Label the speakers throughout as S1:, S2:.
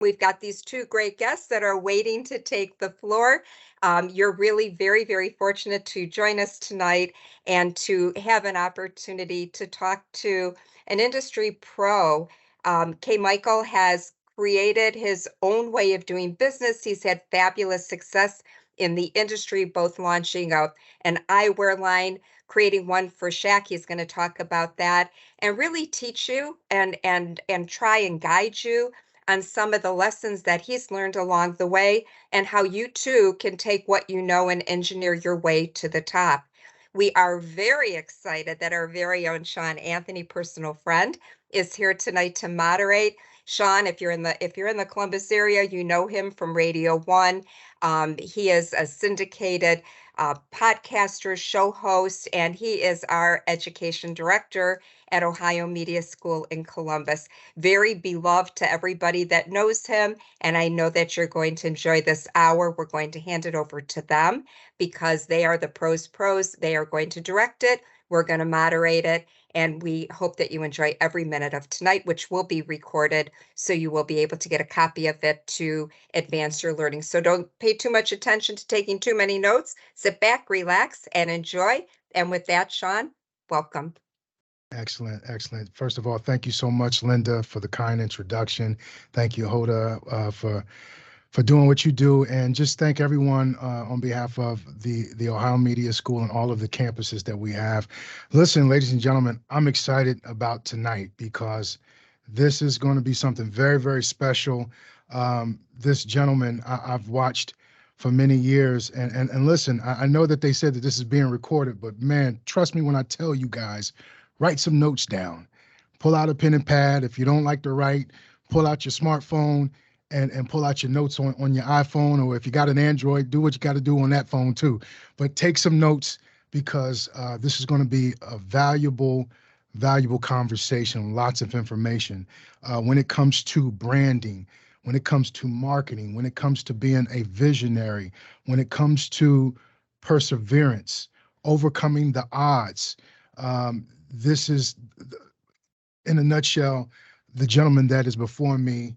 S1: We've got these two great guests that are waiting to take the floor. You're really very, very fortunate to join us tonight and to have an opportunity to talk to an industry pro. K. Michael has created his own way of doing business. He's had fabulous success in the industry, both launching an eyewear line, creating one for Shaq. He's going to talk about that and really teach you and try and guide you on some of the lessons that he's learned along the way and how you too can take what you know and engineer your way to the top. We are very excited that our very own Sean Anthony, personal friend, is here tonight to moderate. Sean, if you're in the Columbus area, you know him from Radio One. He is a syndicated podcaster, show host, and he is our education director at Ohio Media School in Columbus. Very beloved to everybody that knows him, and I know that you're going to enjoy this hour. We're going to hand it over to them because they are the pros. They are going to direct it. We're going to moderate it, and we hope that you enjoy every minute of tonight, which will be recorded, so you will be able to get a copy of it to advance your learning. So don't pay too much attention to taking too many notes. Sit back, relax, and enjoy. And with that, Sean, welcome.
S2: Excellent, excellent. First of all, thank you so much, Linda, for the kind introduction. Thank you, Hoda, for doing what you do, and just thank everyone on behalf of the Ohio Media School and all of the campuses that we have. Listen, ladies and gentlemen, I'm excited about tonight because this is going to be something very, very special. This gentleman I've watched for many years, and listen, I know that they said that this is being recorded, but man, trust me when I tell you guys, write some notes down. Pull out a pen and pad. If you don't like to write, pull out your smartphone and pull out your notes on your iPhone, or if you got an Android, do what you got to do on that phone too. But take some notes because this is going to be a valuable conversation, lots of information when it comes to branding, when it comes to marketing, when it comes to being a visionary, when it comes to perseverance, overcoming the odds. This is, in a nutshell, the gentleman that is before me.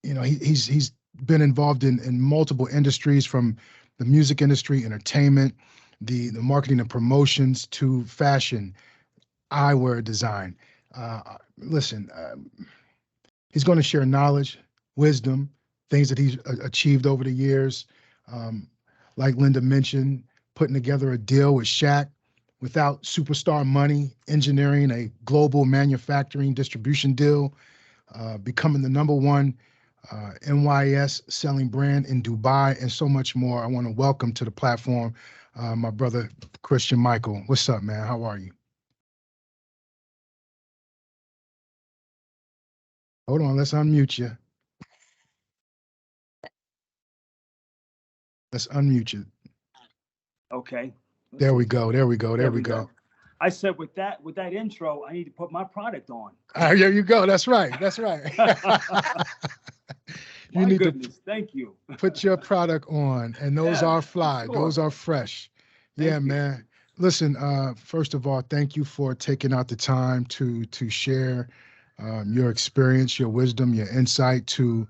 S2: He's been involved in multiple industries, from the music industry, entertainment, the marketing and promotions, to fashion, eyewear design. Listen, he's going to share knowledge, wisdom, things that he's achieved over the years. Like Linda mentioned, putting together a deal with Shaq without superstar money, engineering a global manufacturing distribution deal, becoming the #1 NYS-selling brand in Dubai, and so much more. I want to welcome to the platform my brother, Christian Michael. What's up, man? How are you? Hold on, let's unmute you. Let's unmute you.
S3: Okay.
S2: There we go. There we go.
S3: I said with that intro, I need to put my product on.
S2: There you go. That's right. You need to
S3: thank you.
S2: Put your product on, and those are fly. Sure. Those are fresh. Yeah, man. Listen, first of all, thank you for taking out the time to share your experience, your wisdom, your insight to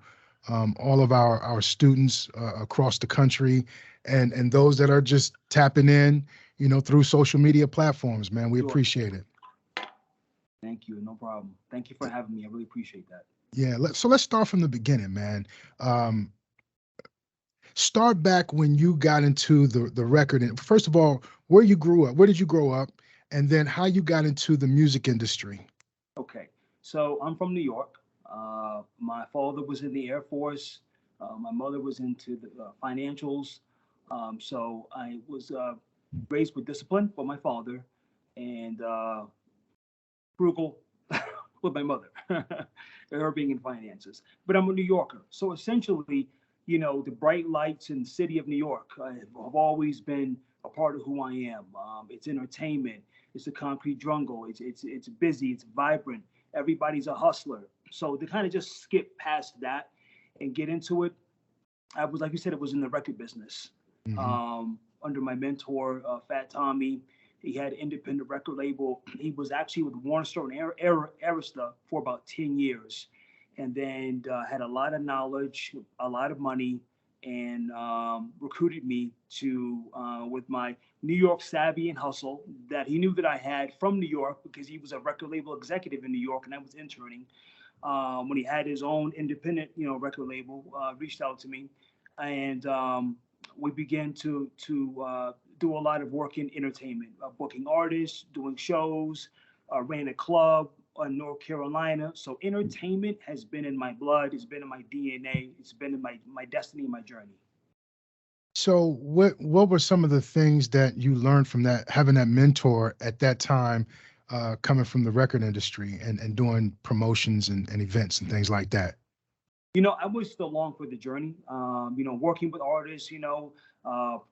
S2: all of our students across the country, and those that are just tapping in, through social media platforms, man. We appreciate it.
S3: Thank you. No problem. Thank you for having me. I really appreciate that.
S2: Yeah. So let's start from the beginning, man. Start back when you got into the record. And first of all, where you grew up, where did you grow up? And then how you got into the music industry.
S3: Okay. So I'm from New York. My father was in the Air Force. My mother was into the financials. So I was raised with discipline by my father and frugal with my mother, her being in finances. But I'm a New Yorker. So essentially, the bright lights in the city of New York have always been a part of who I am. It's entertainment. It's the concrete jungle. It's busy. It's vibrant. Everybody's a hustler. So to kind of just skip past that and get into it, I was, like you said, it was in the record business. Mm-hmm. Under my mentor, Fat Tommy. He had an independent record label. He was actually with Warner Store and Arista for about 10 years. and then had a lot of knowledge, a lot of money, and recruited me to with my New York savvy and hustle that he knew that I had from New York because he was a record label executive in New York and I was interning. When he had his own independent, record label, reached out to me, and we began to do a lot of work in entertainment, booking artists, doing shows, ran a club in North Carolina. So entertainment has been in my blood. It's been in my DNA. It's been in my destiny, my journey.
S2: So what were some of the things that you learned from that, having that mentor at that time, coming from the record industry and doing promotions and events and things like that?
S3: I was still along for the journey. Working with artists,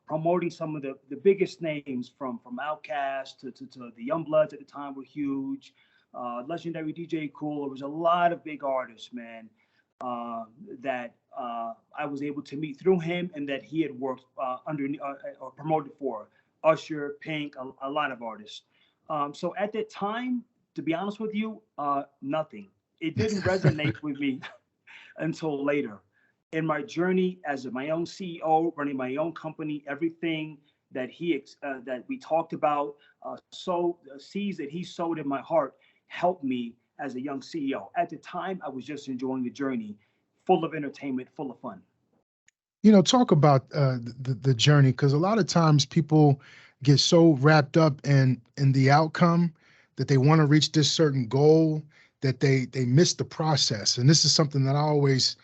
S3: promoting some of the biggest names from Outkast to the Youngbloods at the time were huge. Legendary DJ Cool. There was a lot of big artists, man, that I was able to meet through him and that he had worked under or promoted for. Usher, Pink, a lot of artists. So at that time, to be honest with you, nothing. It didn't resonate with me until later. In my journey as my own CEO, running my own company, everything that that we talked about, seeds that he sowed in my heart helped me as a young CEO. At the time, I was just enjoying the journey, full of entertainment, full of fun.
S2: Talk about the journey, because a lot of times people get so wrapped up in the outcome that they want to reach this certain goal that they miss the process. And this is something that I always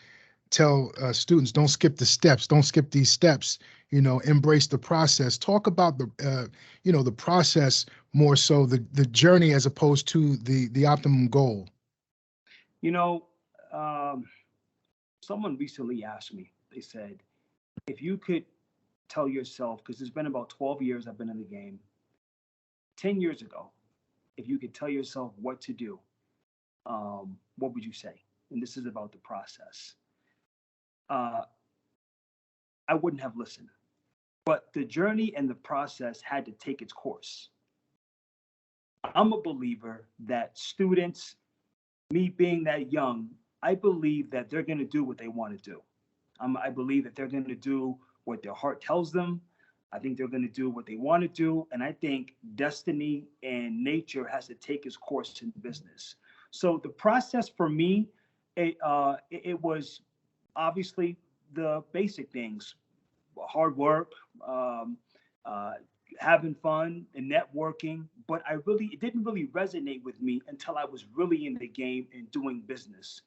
S2: tell students: don't skip the steps, don't skip these steps. Embrace the process. Talk about the process more so the journey as opposed to the optimum goal.
S3: You know, um, Someone recently asked me. They said, if you could tell yourself, because it's been about 12 years I've been in the game, 10 years ago, if you could tell yourself what to do, what would you say? And this is about the process. Uh, I wouldn't have listened, but the journey and the process had to take its course. I'm a believer that students, me being that young, I believe that they're going to do what they want to do. I believe that they're going to do what their heart tells them. I think they're going to do what they want to do. And I think destiny and nature has to take its course in business. So the process for me, it was obviously the basic things: hard work, um, uh, having fun, and networking. But it didn't really resonate with me until I was really in the game and doing business.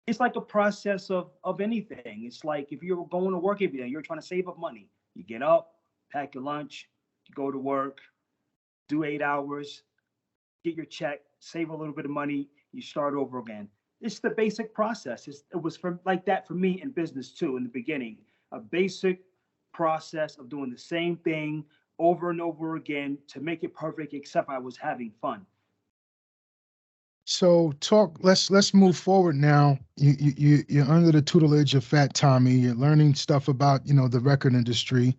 S3: It's like a process of anything. It's like if you're going to work every day, you're trying to save up money. You get up, pack your lunch, you go to work, do 8 hours, get your check, save a little bit of money, you start over again. It's the basic process. It was like that for me in business too in the beginning. A basic process of doing the same thing over and over again to make it perfect, except I was having fun.
S2: So let's move forward now. You're under the tutelage of Fat Tommy. You're learning stuff about, the record industry,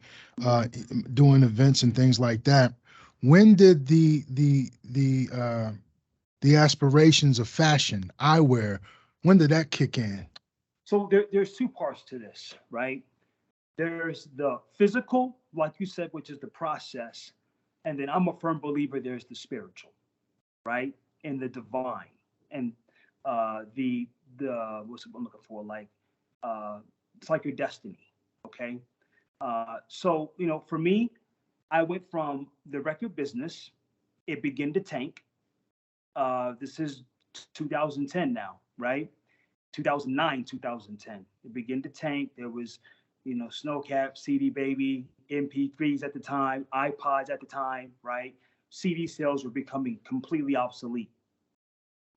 S2: doing events and things like that. When did the aspirations of fashion, eyewear, when did that kick in?
S3: So there's two parts to this, right? There's the physical, like you said, which is the process. And then I'm a firm believer there's the spiritual, right? And the divine. And the what's I'm looking for? Like it's like your destiny. Okay. So for me, I went from the record business, it began to tank. This is 2010 now, right? 2009, 2010. It began to tank. There was, Snowcap, CD Baby, MP3s at the time, iPods at the time, right? CD sales were becoming completely obsolete.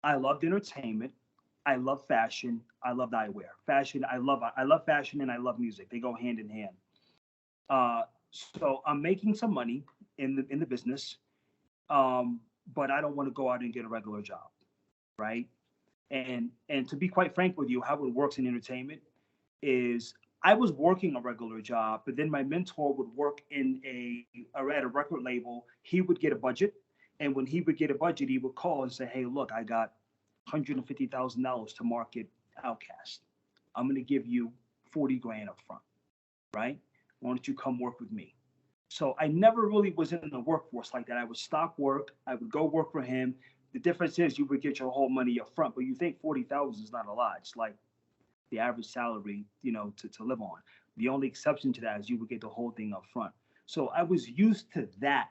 S3: I loved entertainment. I love fashion. I loved eyewear. Fashion. I love fashion and I love music. They go hand in hand. Uh, so I'm making some money in the business, um, but I don't want to go out and get a regular job, right? And to be quite frank with you, how it works in entertainment is I was working a regular job, but then my mentor would work or at a record label. He would get a budget, and when he would get a budget, he would call and say, "Hey, look, I got $150,000 to market outcast. I'm going to give you 40 grand up front, right? Why don't you come work with me? So I never really was in the workforce like that. I would stop work. I would go work for him. The difference is you would get your whole money up front, but you think 40,000 is not a lot. It's like the average salary, to live on. The only exception to that is you would get the whole thing up front. So I was used to that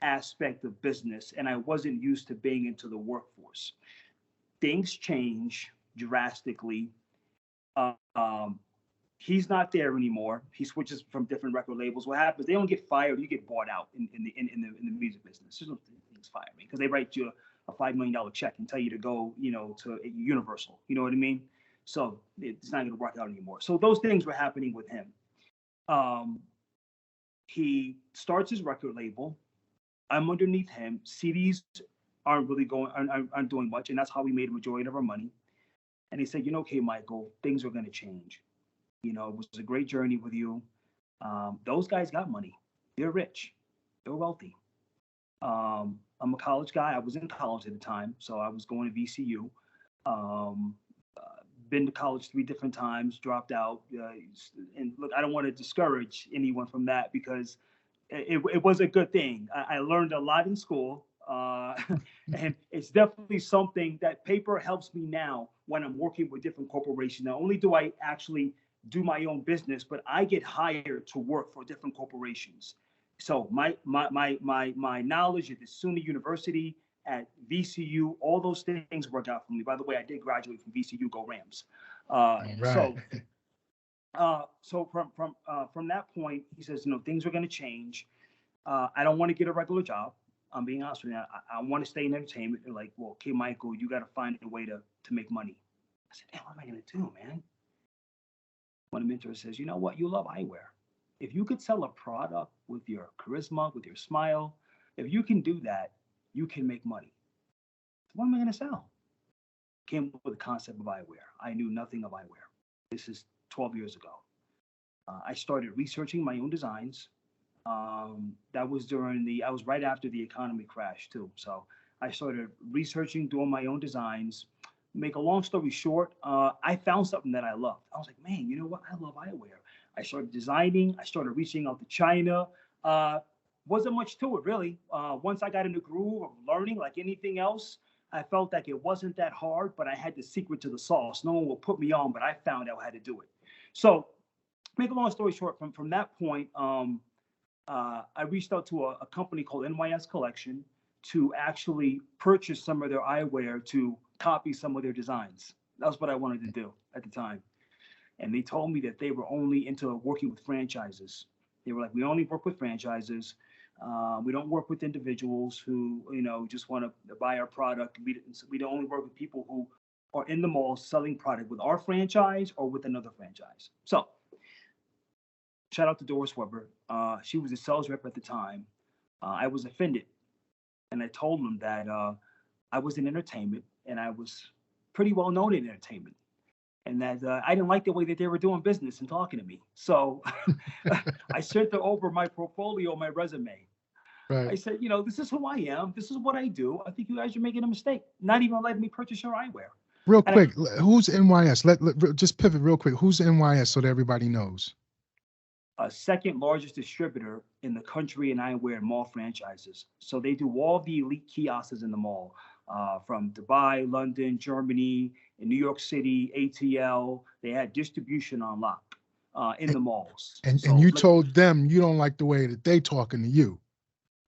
S3: aspect of business, and I wasn't used to being into the workforce. Things change drastically. Um, he's not there anymore. He switches from different record labels. What happens? They don't get fired. You get bought out in the music business. There's no things fire me because they write you a $5 million check and tell you to go, to Universal. You know what I mean? So it's not going to work out anymore. So those things were happening with him. He starts his record label. I'm underneath him. CDs aren't really aren't doing much, and that's how we made a majority of our money. And he said, okay, Michael, things are going to change. It was a great journey with you. Those guys got money. They're rich. They're wealthy. I'm a college guy. I was in college at the time, so I was going to VCU. Been to college 3 different times, dropped out. And look, I don't want to discourage anyone from that because it was a good thing. I learned a lot in school. And it's definitely something that paper helps me now when I'm working with different corporations. Not only do I actually do my own business, but I get hired to work for different corporations. So my knowledge at the SUNY University, at VCU, all those things work out for me. By the way, I did graduate from VCU. Go Rams!
S2: Right.
S3: So from that point, he says, things are going to change. I don't want to get a regular job. I'm being honest with you. I want to stay in entertainment. They're like, well, okay, Michael, you got to find a way to make money. I said, damn, what am I going to do, man? One mentor says, you know what? You love eyewear. If you could sell a product with your charisma, with your smile, if you can do that, you can make money. What am I going to sell? Came up with the concept of eyewear. I knew nothing of eyewear. This is 12 years ago. I started researching my own designs. That was I was right after the economy crashed too. So I started researching, doing my own designs. Make a long story short, I found something that I loved. I was like, man, you know what? I love eyewear. I started designing. I started reaching out to China. Wasn't much to it really. Once I got in the groove of learning, like anything else, I felt like it wasn't that hard, but I had the secret to the sauce. No one will put me on, but I found out how to do it. So make a long story short, from that point, I reached out to a company called NYS Collection to actually purchase some of their eyewear to copy some of their designs. That's what I wanted to do at the time. And they told me that they were only into working with franchises. They were like, we only work with franchises. We don't work with individuals who, just want to buy our product. We don't only work with people who are in the mall selling product with our franchise or with another franchise. So shout out to Doris Weber. She was a sales rep at the time. I was offended. And I told them that I was in entertainment and I was pretty well known in entertainment. And that I didn't like the way that they were doing business and talking to me. So I sent over my portfolio, my resume.
S2: Right.
S3: I said, this is who I am. This is what I do. I think you guys are making a mistake. Not even letting me purchase your eyewear.
S2: Real quick, who's NYS? Let just pivot real quick. Who's NYS so that everybody knows?
S3: Second largest distributor in the country in eyewear and mall franchises. So they do all the elite kiosks in the mall, from Dubai, London, Germany, in New York City, ATL. They had distribution on lock in the malls.
S2: And you told them you don't like the way that they talking to you,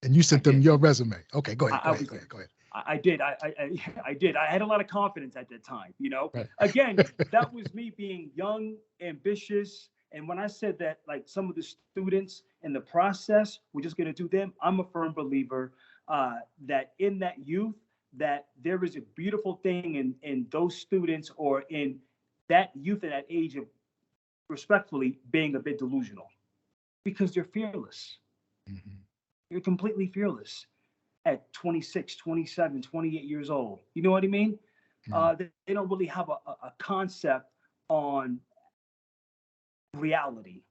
S2: and you sent them your resume. Okay, go ahead. Go ahead.
S3: I did. I did. I had a lot of confidence at that time.
S2: Right.
S3: Again, that was me being young, ambitious. And when I said that, like some of the students in the process, we're just going to do them, I'm a firm believer that in that youth, that there is a beautiful thing in those students or in that youth at that age of respectfully being a bit delusional because they're fearless.
S2: Mm-hmm.
S3: You're completely fearless at 26, 27, 28 years old. You know what I mean? Mm-hmm. They don't really have a concept on reality.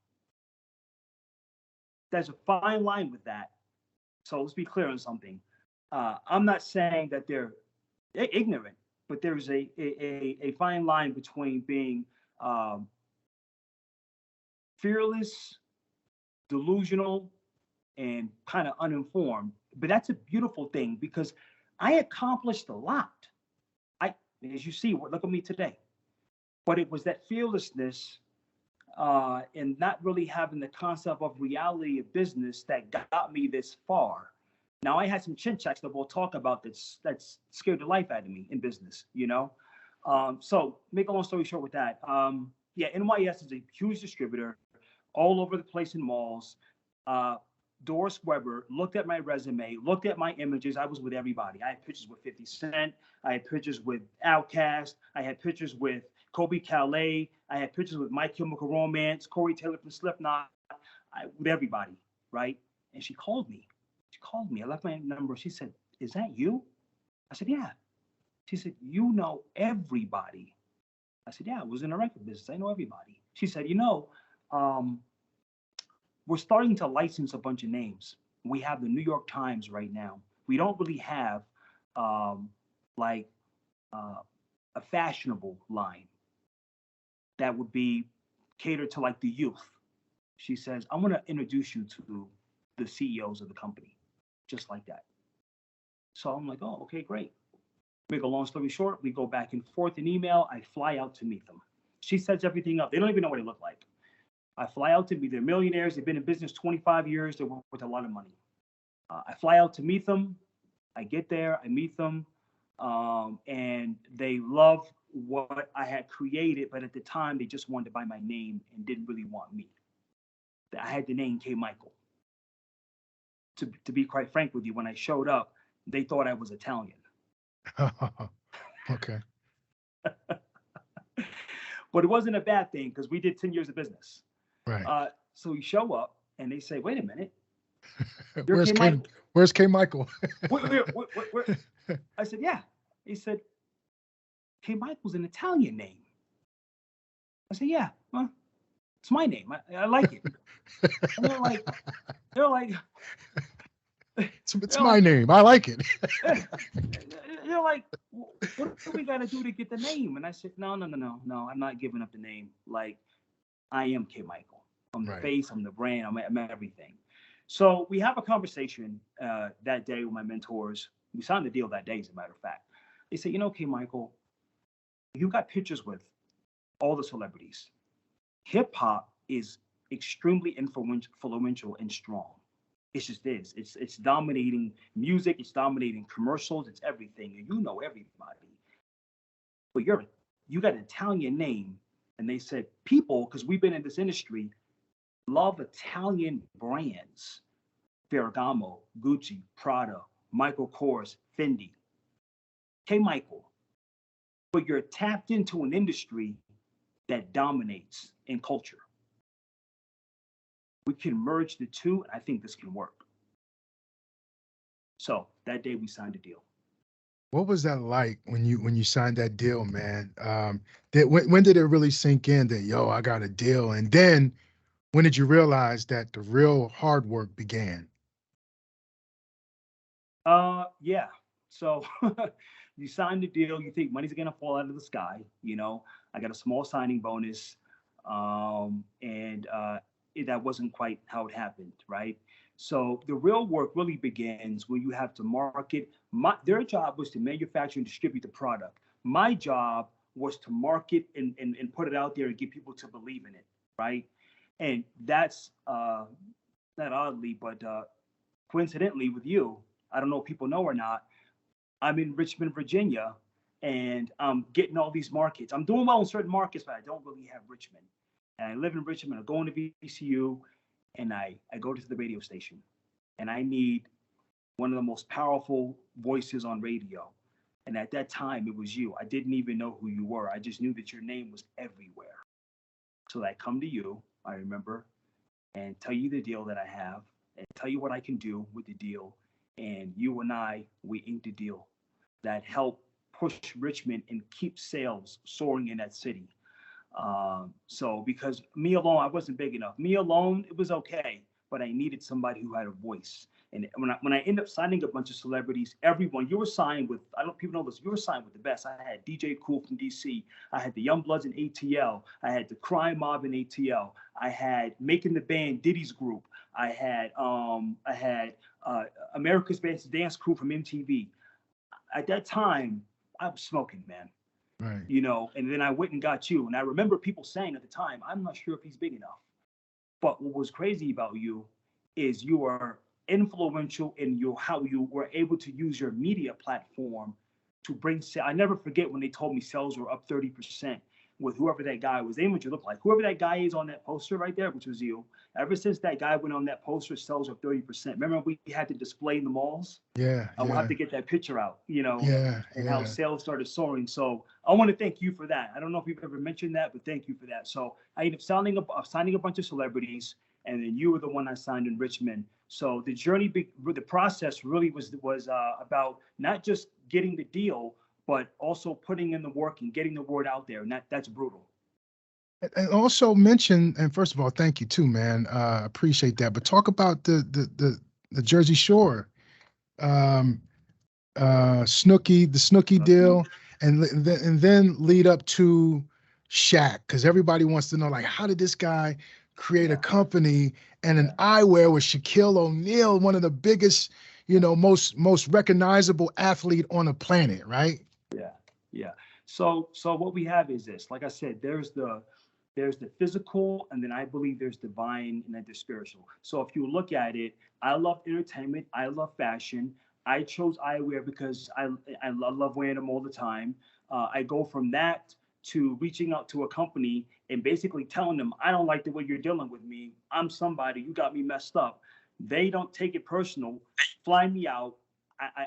S3: There's a fine line with that. So let's be clear on something. I'm not saying that they're ignorant, but there's a fine line between being um, fearless, delusional, and kind of uninformed. But that's a beautiful thing because I accomplished a lot. I, as you see, look at me today. But it was that fearlessness and not really having the concept of reality of business that got me this far. Now I had some chin checks that we'll talk about that's scared the life out of me in business, you know. So make a long story short with that. Yeah, NYS is a huge distributor all over the place in malls. Uh, Doris Weber looked at my resume, looked at my images. I was with everybody. I had pictures with 50 Cent. I had pictures with Outkast. I had pictures with Kobe Calais. I had pictures with My Chemical Romance, Corey Taylor from Slipknot, with everybody, right? And she called me. She called me. I left my number. She said, "Is that you?" I said, "Yeah." She said, "You know everybody." I said, "Yeah, I was in the record business. I know everybody." She said, um, we're starting to license a bunch of names. We have the New York Times right now. We don't really have um, like a fashionable line that would be catered to like the youth. She says, "I want to introduce you to the CEOs of the company," just like that. So I'm like, "Oh, okay, great." Make a long story short, we go back and forth in email. I fly out to meet them. She sets everything up. They don't even know what they look like. I fly out to meet. They're millionaires. They've been in business 25 years. They're worth a lot of money. I fly out to meet them. I get there. I meet them. And they love what I had created. But at the time, they just wanted to buy my name and didn't really want me. I had the name K. Michael. To be quite frank with you, when I showed up, they thought I was Italian.
S2: Okay.
S3: But it wasn't a bad thing because we did 10 years of business.
S2: Right.
S3: So we show up and they say, "Wait a minute, you're
S2: Where's
S3: K.
S2: K?
S3: Michael?"
S2: Where's K. Michael?
S3: Where? I said, "Yeah." He said, "K. Michael's an Italian name." I said, "Yeah, well, it's my name. I like it." And they're like,
S2: It's
S3: they're
S2: my
S3: like,
S2: name. I like it.
S3: they're like, "What do we got to do to get the name?" And I said, "No, no, no, no, no. I'm not giving up the name. Like, I am K. Michael. I'm the
S2: Right.
S3: face. I'm the brand. I'm everything." So we have a conversation that day with my mentors. We signed the deal that day, as a matter of fact. They say, "K. Michael, you got pictures with all the celebrities. Hip hop is extremely influential and strong. It just is. It's dominating music. It's dominating commercials. It's everything. And you know everybody. But you got an Italian name." And they said, "People, because we've been in this industry, love Italian brands: Ferragamo, Gucci, Prada, Michael Kors, Fendi, K. Michael. But you're tapped into an industry that dominates in culture. We can merge the two, and I think this can work." So that day we signed a deal.
S2: What was that like when you signed that deal, man? When did it really sink in that, yo, I got a deal? And then when did you realize that the real hard work began?
S3: Yeah. So you sign the deal, you think money's gonna fall out of the sky. I got a small signing bonus, and that wasn't quite how it happened, right? So the real work really begins when you have to market. Their job was to manufacture and distribute the product. My job was to market and put it out there and get people to believe in it, right? And that's not oddly, but coincidentally with you, I don't know if people know or not, I'm in Richmond, Virginia, and I'm getting all these markets. I'm doing well in certain markets, but I don't really have Richmond. And I live in Richmond. I go into VCU, and I go to the radio station, and I need one of the most powerful voices on radio. And at that time, it was you. I didn't even know who you were. I just knew that your name was everywhere. So I come to you, I remember, and tell you the deal that I have and tell you what I can do with the deal. And you and we inked a deal that helped push Richmond and keep sales soaring in that city. So because me alone, I wasn't big enough. Me alone, it was okay. but I needed somebody who had a voice. And when I ended up signing a bunch of celebrities, everyone, you were signed with, I don't people know this, you were signed with the best. I had DJ Cool from DC. I had the Young Bloods in ATL. I had the Crime Mob in ATL. I had Making the Band Diddy's group. I had America's Best Dance Crew from MTV. At that time, I was smoking, man.
S2: Right.
S3: You know, and then I went and got you. And I remember people saying at the time, I'm not sure if he's big enough. But what was crazy about you is you are influential in your how you were able to use your media platform to bring. I never forget when they told me sales were up 30% with whoever that guy was. They didn't what you look like. Whoever that guy is on that poster right there, which was you. Ever since that guy went on that poster, sales are 30%. Remember we had to display in the malls?
S2: Yeah.
S3: I will have to get that picture out, you know,
S2: Yeah.
S3: and how sales started soaring. So I want to thank you for that. I don't know if you've ever mentioned that, but thank you for that. So I ended up signing a bunch of celebrities, and then you were the one I signed in Richmond. So the journey, the process really was about not just getting the deal, but also putting in the work and getting the word out there. And that's brutal.
S2: And also mention, and first of all, thank you too, man. Appreciate that. But talk about the Jersey Shore, Snooki, the Snooki deal, and then lead up to Shaq, because everybody wants to know, like, how did this guy create a company and an eyewear with Shaquille O'Neal, one of the biggest, you know, most recognizable athlete on the planet, right?
S3: Yeah. So what we have is this. Like I said, there's the physical, and then I believe there's divine and then the spiritual. So if you look at it, I love entertainment, I love fashion. I chose eyewear because I love wearing them all the time. I go from that to reaching out to a company and basically telling them, I don't like the way you're dealing with me. I'm somebody, you got me messed up. They don't take it personal, fly me out.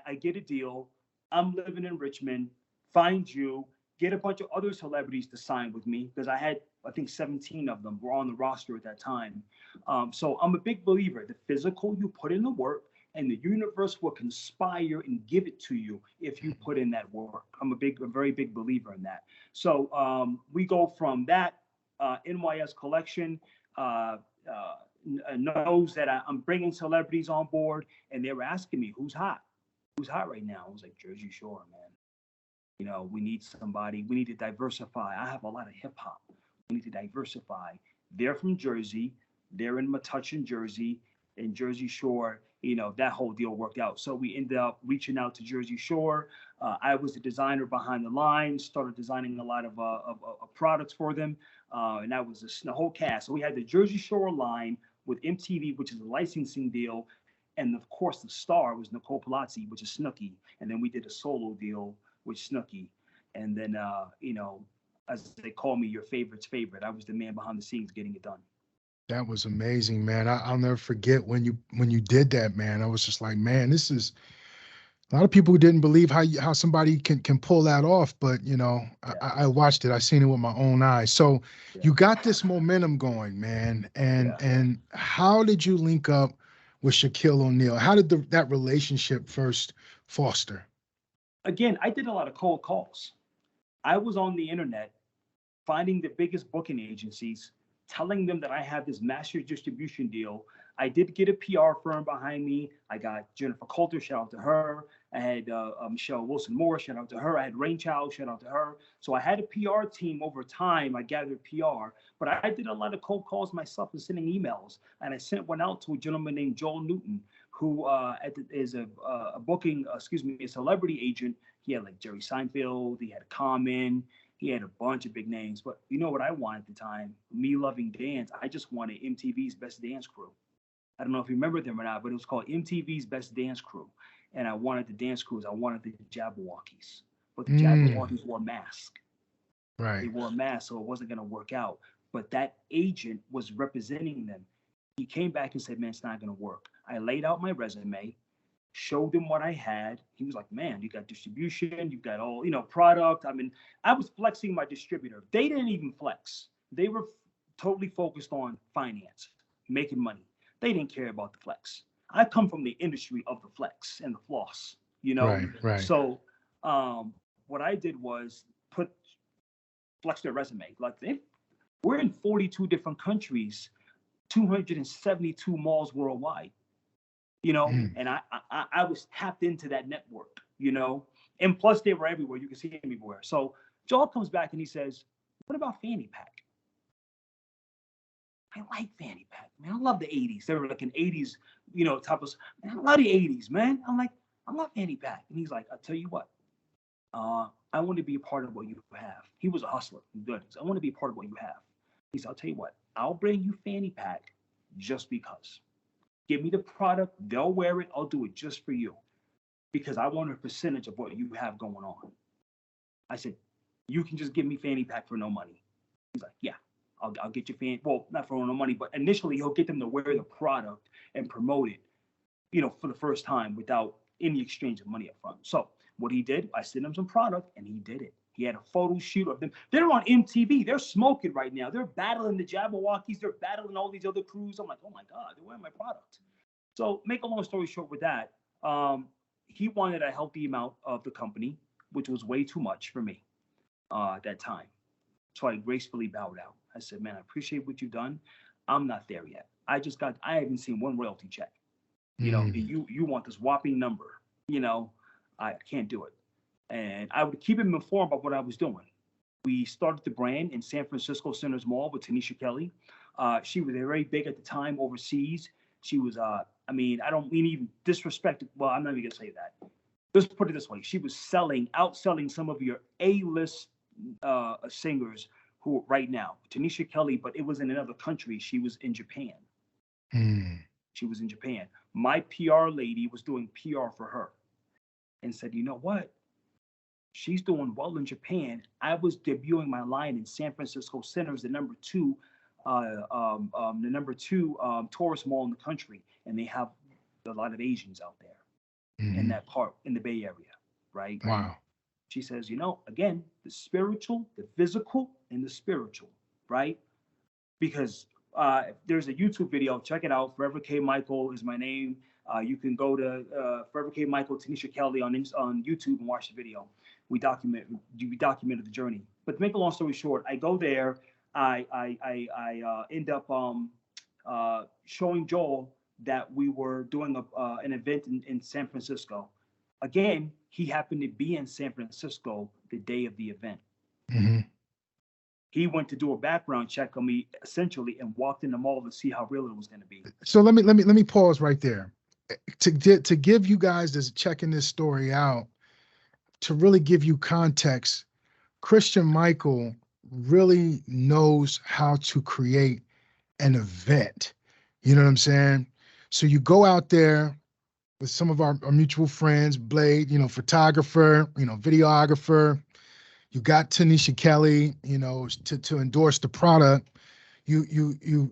S3: I get a deal. I'm living in Richmond, find you, get a bunch of other celebrities to sign with me because I had, I think 17 of them were on the roster at that time. So I'm a big believer. The physical, you put in the work, and the universe will conspire and give it to you if you put in that work. I'm a very big believer in that. So we go from that NYS collection. Knows that I'm bringing celebrities on board, and they were asking me, who's hot right now? I was like, Jersey Shore, man. You know, we need somebody. We need to diversify. I have a lot of hip hop. We need to diversify. They're from Jersey. They're in Metuchen, Jersey, and Jersey Shore. You know, that whole deal worked out. So we ended up reaching out to Jersey Shore. I was the designer behind the line. Started designing a lot of products for them, and that was the whole cast. So we had the Jersey Shore line with MTV, which is a licensing deal, and of course the star was Nicole Palazzi, which is Snooki. And then we did a solo deal with Snooki. And then, you know, as they call me, your favorite's favorite. I was the man behind the scenes getting it done.
S2: That was amazing, man. I'll never forget when you did that, man. I was just like, man, this is a lot of people didn't believe how somebody can pull that off, but you know, I watched it. I seen it with my own eyes. So you got this momentum going, man. And how did you link up with Shaquille O'Neal? How did that relationship first foster?
S3: Again, I did a lot of cold calls. I was on the internet finding the biggest booking agencies, telling them that I have this master distribution deal. I did get a PR firm behind me. I got Jennifer Coulter, shout out to her. I had Michelle Wilson Moore, shout out to her. I had Rainchild, shout out to her. So I had a PR team over time. I gathered PR, but I did a lot of cold calls myself and sending emails. And I sent one out to a gentleman named Joel Newton, who is a booking, a celebrity agent. He had like Jerry Seinfeld, he had Common, he had a bunch of big names. But you know what I wanted at the time? Me loving dance, I just wanted MTV's Best Dance Crew. I don't know if you remember them or not, but it was called MTV's Best Dance Crew. And I wanted the dance crews. I wanted the Jabberwockies. But the Jabberwockies wore masks.
S2: Right.
S3: They wore a mask, so it wasn't going to work out. But that agent was representing them. He came back and said, man, it's not going to work. I laid out my resume, showed him what I had. He was like, man, you got distribution, you got all, product. I mean, I was flexing my distributor. They didn't even flex. They were totally focused on finance, making money. They didn't care about the flex. I come from the industry of the flex and the floss,
S2: Right.
S3: So what I did was flex their resume. Like we're in 42 different countries. 272 malls worldwide, you know,
S2: Mm.
S3: and I was tapped into that network, you know, and plus they were everywhere. You can see them everywhere. So Joel comes back and he says, "What about Fanny Pack?" I like Fanny Pack, man. I love the 80s. They were like an 80s, you know, type of, man, I love the 80s, man. I'm like, I love Fanny Pack. And he's like, I'll tell you what, I want to be a part of what you have. He was a hustler. Good. So I want to be a part of what you have. He said, I'll tell you what, I'll bring you Fanny Pack just because. Give me the product. They'll wear it. I'll do it just for you because I want a percentage of what you have going on. I said, you can just give me Fanny Pack for no money. He's like, yeah, I'll get you fan. Well, not for no money, but initially he'll get them to wear the product and promote it, you know, for the first time without any exchange of money up front. So what he did, I sent him some product and he did it. He had a photo shoot of them. They're on MTV. They're smoking right now. They're battling the Jabberwockies. They're battling all these other crews. I'm like, oh my God, they're wearing my product. So make a long story short with that, he wanted a healthy amount of the company, which was way too much for me at that time. So I gracefully bowed out. I said, man, I appreciate what you've done. I'm not there yet. I haven't seen one royalty check. You know,
S2: Mm.
S3: you want this whopping number, you know, I can't do it. And I would keep him informed about what I was doing. We started the brand in San Francisco Centers Mall with Tanisha Kelly. She was very big at the time overseas. She was, I mean, I don't mean even disrespect. Well, I'm not even gonna say that. Let's put it this way: she was outselling some of your A-list singers who right now, Tanisha Kelly, but it was in another country. She was in Japan.
S2: Mm.
S3: She was in Japan. My PR lady was doing PR for her and said, you know what? She's doing well in Japan. I was debuting my line in San Francisco Centers, the number two tourist mall in the country, and they have a lot of Asians out there in
S2: Mm.
S3: that part in the Bay Area, right?
S2: Wow.
S3: She says, you know, again, the spiritual, the physical, and the spiritual, right? Because there's a YouTube video, check it out. Forever K Michael is my name. You can go to Forever K Michael, Tanisha Kelly on YouTube and watch the video. We documented the journey. But to make a long story short, I go there. I end up showing Joel that we were doing an event in San Francisco. Again, he happened to be in San Francisco the day of the event.
S2: Mm-hmm.
S3: He went to do a background check on me essentially and walked in the mall to see how real it was going to be.
S2: So let me pause right there. To give you guys this checking this story out, to really give you context, Christian Michael really knows how to create an event. You know what I'm saying? So you go out there with some of our mutual friends, Blade, you know, photographer, you know, videographer. You got Tanisha Kelly, you know, to endorse the product. You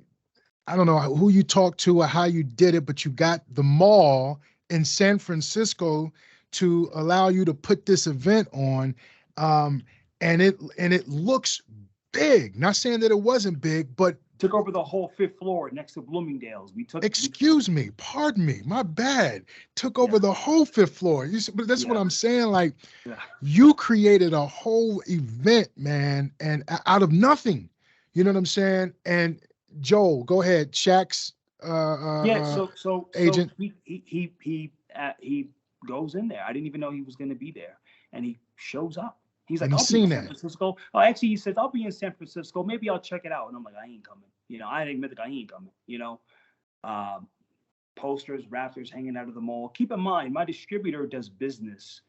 S2: I don't know who you talked to or how you did it, but you got the mall in San Francisco to allow you to put this event on. And it looks big. Not saying that it wasn't big, but
S3: Took over the whole 5th floor next to Bloomingdale's.
S2: excuse me, pardon me, my bad. Took over the whole 5th floor. But that's what I'm saying. Like, you created a whole event, man, and out of nothing. You know what I'm saying? And Joel, go ahead. Shaq's agent.
S3: He goes in there. I didn't even know he was going to be there, and he shows up. He's like,
S2: And he's
S3: I'll be in
S2: seen
S3: San
S2: that.
S3: Francisco. Oh, actually, he says, I'll be in San Francisco. Maybe I'll check it out. And I'm like, I ain't coming. You know, I didn't admit that I ain't coming. You know, posters, rafters hanging out of the mall. Keep in mind, my distributor does business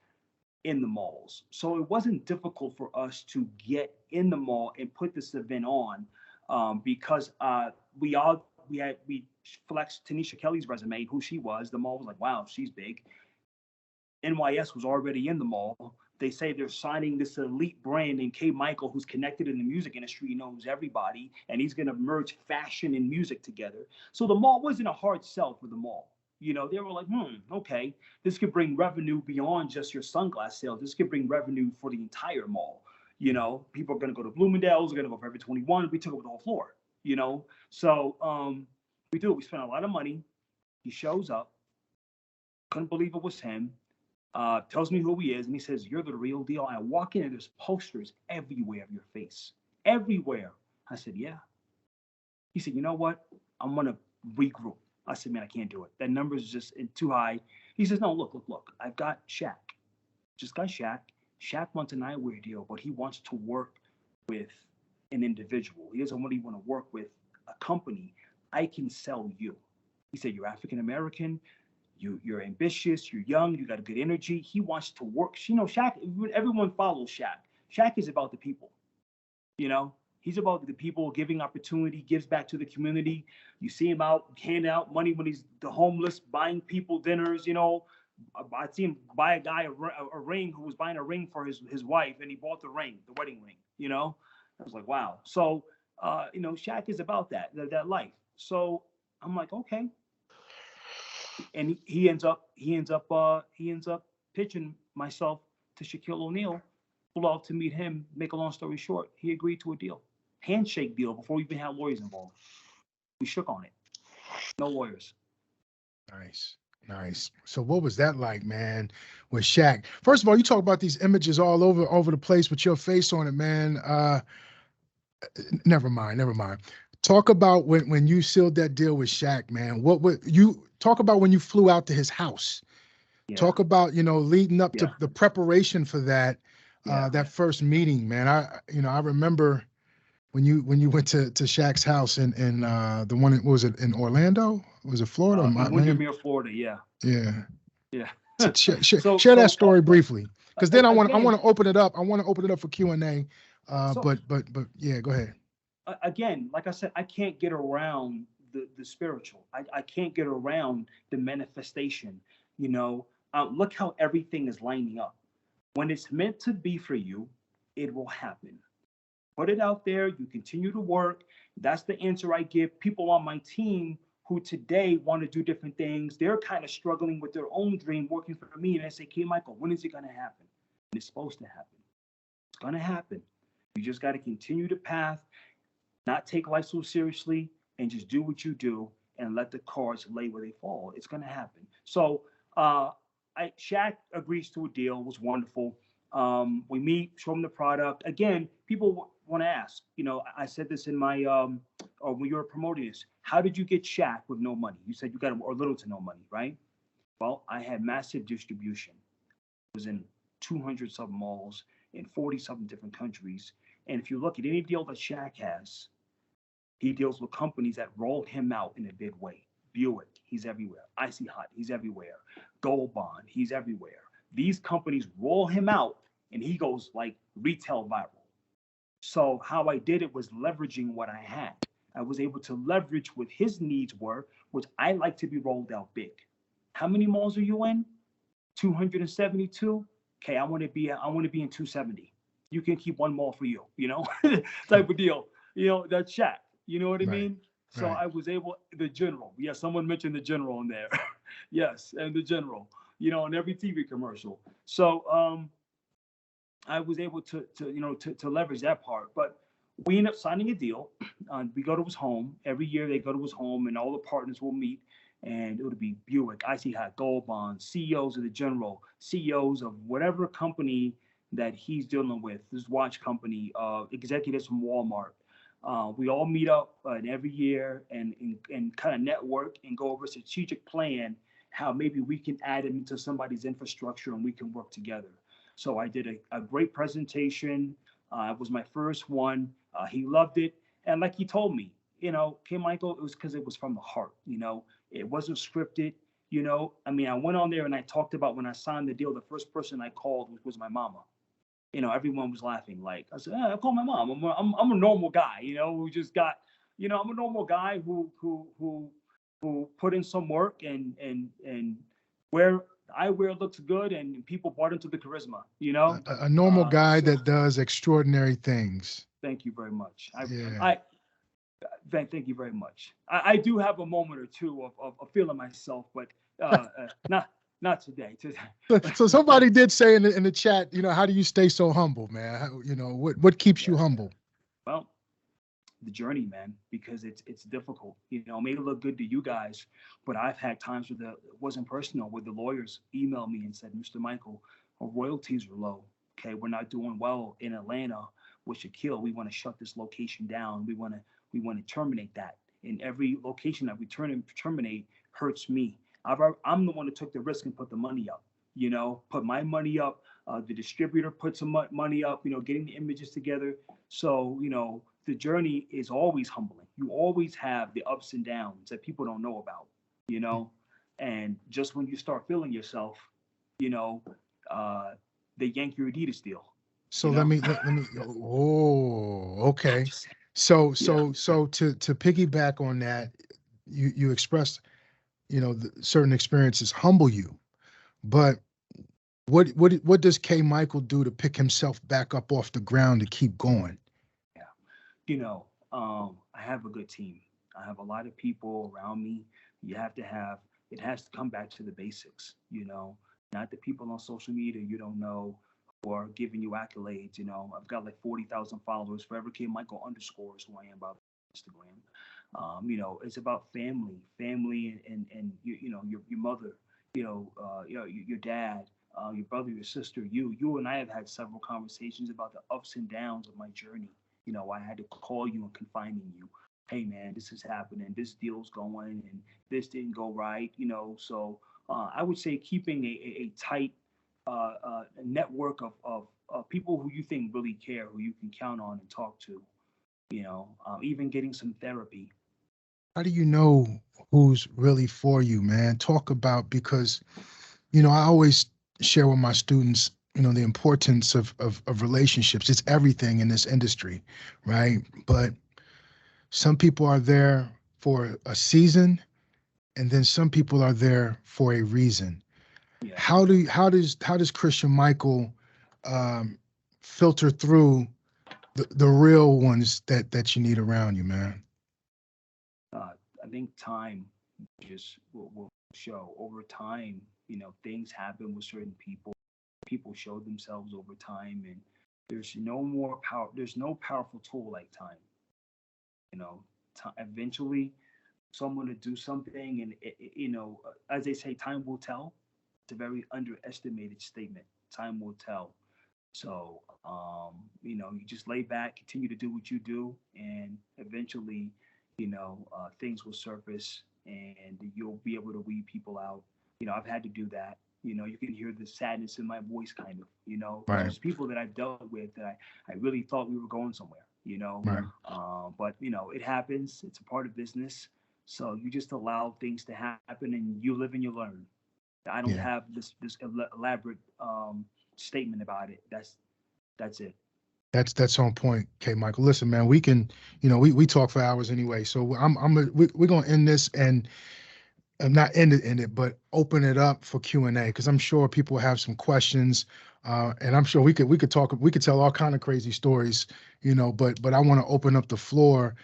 S3: in the malls, so it wasn't difficult for us to get in the mall and put this event on because we flexed Tanisha Kelly's resume, who she was. The mall was like, wow, she's big. NYS was already in the mall. They say they're signing this elite brand named K. Michael, who's connected in the music industry, knows everybody, and he's going to merge fashion and music together. So the mall wasn't a hard sell for the mall. You know, they were like, okay, this could bring revenue beyond just your sunglass sales. This could bring revenue for the entire mall. You know, people are going to go to Bloomingdale's, are going to go Forever 21. We took over the whole floor, you know. So we spent a lot of money. He shows up. Couldn't believe it was him. Tells me who he is, and he says, you're the real deal. I walk in and there's posters everywhere of your face. Everywhere. I said, yeah. He said, you know what? I'm going to regroup. I said, man, I can't do it. That number is just too high. He says, no, look. I've got Shaq. Just got Shaq. Shaq wants an eyewear deal, but he wants to work with an individual. He doesn't really want to work with a company. I can sell you. He said, you're African American. You're ambitious. You're young. You got a good energy. He wants to work. You know, Shaq, everyone follows Shaq. Shaq is about the people. You know, he's about the people, giving opportunity, gives back to the community. You see him out handing out money when he's the homeless, buying people dinners. You know, I see him buy a guy a ring who was buying a ring for his wife, and he bought the ring, the wedding ring. You know, I was like, wow. So, you know, Shaq is about that life. So I'm like, okay. And he ends up pitching myself to Shaquille O'Neal. Flew out to meet him. Make a long story short, he agreed to a deal, handshake deal before we even had lawyers involved. We shook on it. No lawyers.
S2: Nice. Nice. So what was that like, man, with Shaq? First of all, you talk about these images all over the place with your face on it, man. Never mind. Talk about when you sealed that deal with Shaq, man. What you talk about when you flew out to his house?
S3: Yeah.
S2: Talk about, leading up to
S3: Yeah.
S2: the preparation for that,
S3: Yeah.
S2: that first meeting, man. I remember when you went to Shaq's house in the one, was it in Orlando? Was it Florida or
S3: In
S2: Miami?
S3: Windermere, Florida. Yeah.
S2: Yeah.
S3: Yeah.
S2: So
S3: So
S2: share that story briefly, because then I want
S3: again,
S2: to open it up. I want to open it up for Q&A.
S3: so
S2: But yeah, go ahead.
S3: again, like I said, I can't get around the spiritual. I can't get around the manifestation. You know, look how everything is lining up. When it's meant to be for you, it will happen. Put it out there. You continue to work. That's the answer I give people on my team who today want to do different things. They're kind of struggling with their own dream, working for me. And I say, "Okay, Michael, when is it going to happen?" And it's supposed to happen. It's going to happen. You just got to continue the path, not take life so seriously, and just do what you do and let the cards lay where they fall. It's going to happen. So, Shaq agrees to a deal. It was wonderful. We meet, show him the product. Again, people want to ask. You know, I said this in my or when you were promoting this. How did you get Shaq with no money? You said you got him or little to no money, right? Well, I had massive distribution. It was in 200 some malls in 40 something different countries. And if you look at any deal that Shaq has, he deals with companies that rolled him out in a big way. Buick, he's everywhere. Icy Hot, he's everywhere. Gold Bond, he's everywhere. These companies roll him out and he goes like retail viral. So how I did it was leveraging what I had. I was able to leverage what his needs were, which I like to be rolled out big. How many malls are you in? 272. Okay, I want to be in 270. You can keep one mall for you, type of deal. That's Shaq. You know what I mean? So
S2: right.
S3: I was able, the general. Yes, someone mentioned the general in there. Yes, and the general, in every TV commercial. So I was able to leverage that part. But we end up signing a deal. We go to his home. Every year they go to his home and all the partners will meet. And it would be Buick, Icy Hot, Gold Bond, CEOs of the general, CEOs of whatever company that he's dealing with, this watch company, executives from Walmart. We all meet up every year and kind of network and go over a strategic plan, how maybe we can add him into somebody's infrastructure and we can work together. So I did a great presentation. It was my first one. He loved it. And like he told me, okay, Michael, it was because it was from the heart. It wasn't scripted. I went on there and I talked about when I signed the deal, the first person I called was my mama. Everyone was laughing. Like I said, I call my mom. I'm a normal guy, who just got, I'm a normal guy who put in some work and where eyewear looks good and people bought into the charisma,
S2: A normal guy
S3: so,
S2: that does extraordinary things.
S3: Thank you very much.
S2: Yeah.
S3: Thank you very much. I do have a moment or two of feeling myself, but not today.
S2: So somebody did say in the chat, how do you stay so humble, man? What keeps you humble?
S3: Well, the journey, man, because it's difficult. It may look good to you guys, but I've had times where it wasn't personal, where the lawyers emailed me and said, "Mr. Michael, our royalties are low. Okay, we're not doing well in Atlanta with Shaquille. We want to shut this location down. We want to terminate that." and every location that we terminate hurts me. I'm the one that took the risk and put the money up, put my money up. The distributor put some money up, getting the images together. So, the journey is always humbling. You always have the ups and downs that people don't know about, and just when you start feeling yourself, they yank your Adidas deal.
S2: So let me. Oh, okay. So to piggyback on that, you expressed, certain experiences humble you, but what does K. Michael do to pick himself back up off the ground to keep going?
S3: Yeah, I have a good team. I have a lot of people around me. You have to have. It has to come back to the basics. Not the people on social media you don't know who are giving you accolades. I've got like 40,000 followers. Forever K. Michael underscore is who I am about Instagram. It's about family, and your mother, your dad, your brother, your sister. You and I have had several conversations about the ups and downs of my journey. I had to call you and confide in you. Hey man, this is happening. This deal's going, and this didn't go right. So I would say keeping a tight network of people who you think really care, who you can count on and talk to. Even getting some therapy.
S2: How do you know who's really for you, man? Talk about, because, I always share with my students, the importance of relationships. It's everything in this industry, right? But some people are there for a season, and then some people are there for a reason.
S3: Yeah.
S2: How does Christian Michael filter through the real ones that you need around you, man?
S3: I think time just will show over time. Things happen with certain people. People show themselves over time, and there's no more power. There's no powerful tool like time. Eventually, someone to do something, and as they say, time will tell. It's a very underestimated statement. Time will tell. So, you just lay back, continue to do what you do, and eventually, things will surface and you'll be able to weed people out. I've had to do that. You can hear the sadness in my voice, kind of.
S2: Right.
S3: There's people that I've dealt with that I really thought we were going somewhere,
S2: Right.
S3: but, it happens. It's a part of business. So you just allow things to happen and you live and you learn. I don't
S2: Yeah.
S3: have this elaborate statement about it. That's it.
S2: That's on point, K. Michael. Listen, man, we can, we talk for hours anyway. So we're gonna end this, and not end it, but open it up for Q&A, because I'm sure people have some questions, and I'm sure we could tell all kind of crazy stories, but I want to open up the floor,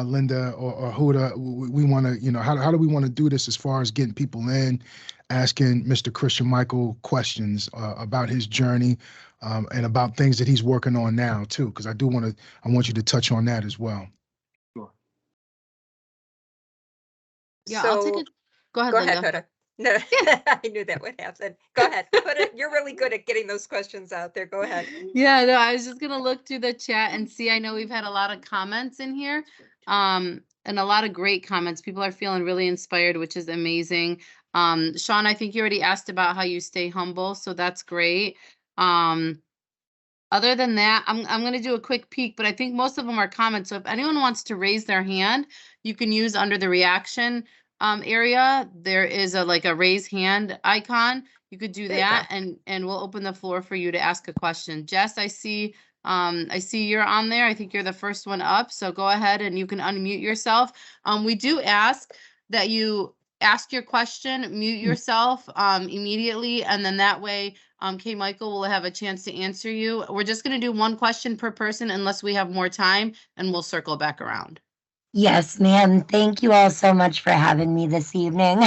S2: Linda or Huda. We want to, how do we want to do this as far as getting people in, asking Mr. Christian Michael questions about his journey, and about things that he's working on now too, because I want you to touch on that as well.
S3: Sure.
S4: Yeah, I'll take
S1: So
S4: it. Go ahead,
S1: go
S4: Linda.
S1: ahead, Huda. No, I knew that would happen. Go ahead. You're really good at getting those questions out there. Go ahead.
S4: Yeah, no, I was just gonna look through the chat and see. I know we've had a lot of comments in here, and a lot of great comments. People are feeling really inspired, which is amazing. Sean, I think you already asked about how you stay humble, so that's great. Other than that, I'm gonna do a quick peek, but I think most of them are comments. So if anyone wants to raise their hand, you can use under the reaction area. There is a raise hand icon. You could do
S1: There you
S4: that,
S1: go.
S4: and we'll open the floor for you to ask a question. Jess, I see you're on there. I think you're the first one up. So go ahead and you can unmute yourself. We do ask that you ask your question, mute yourself immediately, and then that way K. Michael will have a chance to answer you. We're just going to do one question per person unless we have more time, and we'll circle back around.
S5: Yes, ma'am. Thank you all so much for having me this evening.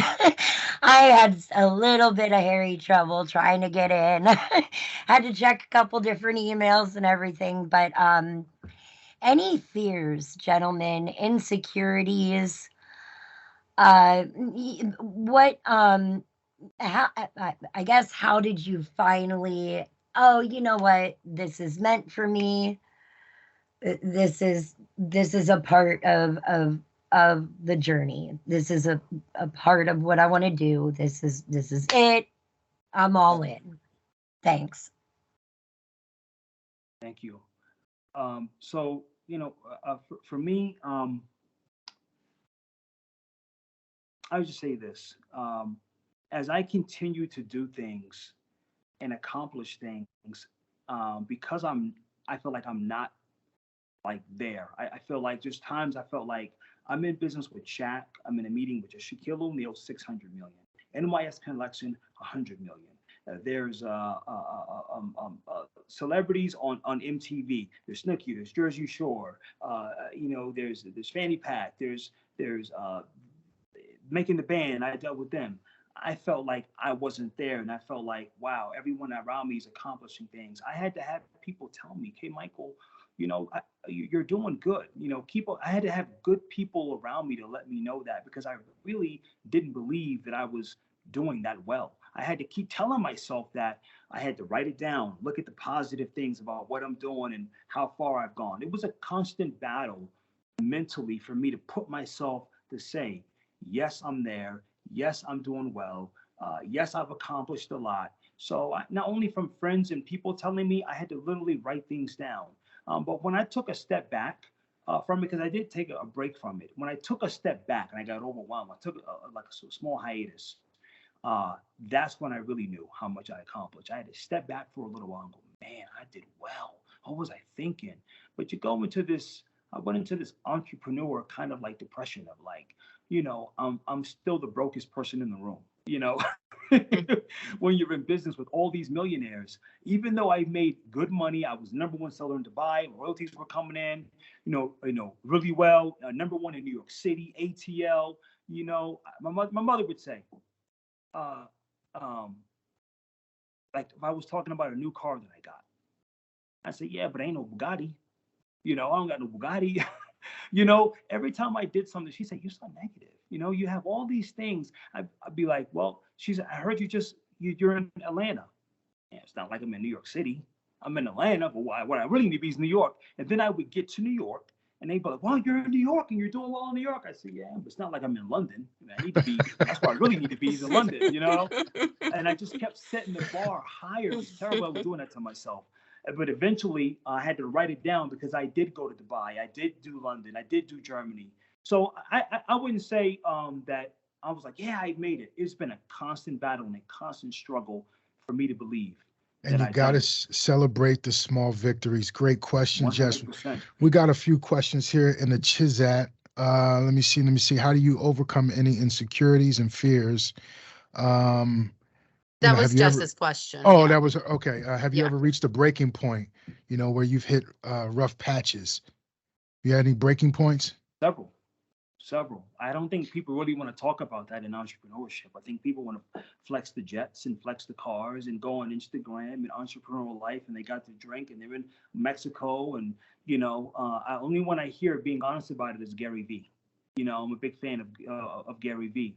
S5: I had a little bit of hairy trouble trying to get in. Had to check a couple different emails and everything, but any fears, gentlemen, insecurities, what how I guess how did you finally, oh, you know what, this is meant for me, this is a part of of the journey. This is a part of what I want to do. This is it. I'm all in. Thanks.
S3: Thank you. So, for me, I would just say this. As I continue to do things and accomplish things, because I feel like I'm not like there. I feel like there's times I felt like I'm in business with Shaq. I'm in a meeting with Shaquille O'Neal, 600 million. NYS collection, 100 million. There's celebrities on MTV. There's Snooki. There's Jersey Shore. There's Fanny Pack. There's Making the Band. I dealt with them. I felt like I wasn't there, and I felt like, wow, everyone around me is accomplishing things. I had to have people tell me, "Hey, Michael, you're doing good." I had to have good people around me to let me know that, because I really didn't believe that I was doing that well. I had to keep telling myself that. I had to write it down, look at the positive things about what I'm doing and how far I've gone. It was a constant battle mentally for me to put myself to say, yes, I'm there. Yes, I'm doing well. Yes, I've accomplished a lot. So not only from friends and people telling me, I had to literally write things down. But when I took a step back from it, because I did take a break from it, when I took a step back and I got overwhelmed, I took a small hiatus. That's when I really knew how much I accomplished. I had to step back for a little while and go, man, I did well. What was I thinking? But you go into this, I went into this entrepreneur kind of like depression of like, I'm still the brokest person in the room, when you're in business with all these millionaires. Even though I made good money, I was #1 seller in Dubai, royalties were coming in, really well, #1 in New York City, ATL. My mother would say, like if I was talking about a new car that I got, I say, yeah, but ain't no Bugatti. I don't got no Bugatti. Every time I did something, she said, you're so negative. You have all these things. I'd be like, well, she said, I heard you're in Atlanta. Yeah, it's not like I'm in New York City. I'm in Atlanta, but what I really need to be is New York. And then I would get to New York and they'd be like, well, you're in New York and you're doing well in New York. I said, yeah, but it's not like I'm in London. I need to be, that's where I really need to be, is in London, And I just kept setting the bar higher. It was terrible. I was doing that to myself. But eventually I had to write it down, because I did go to Dubai. I did do London. I did do Germany. So I wouldn't say that I was like, yeah, I made it. It's been a constant battle and a constant struggle for me to believe.
S2: And you got to celebrate the small victories. Great question,
S3: 100%.
S2: Jess. We got a few questions here in the Chizat. Let me see. How do you overcome any insecurities and fears?
S4: That was Jess's question.
S2: Oh,
S4: yeah.
S2: that was okay. Have you ever reached a breaking point, where you've hit rough patches? You had any breaking points?
S3: Several. I don't think people really want to talk about that in entrepreneurship. I think people want to flex the jets and flex the cars and go on Instagram and entrepreneurial life, and they got to drink and they're in Mexico. And, only one I hear being honest about it is Gary Vee. I'm a big fan of Gary Vee.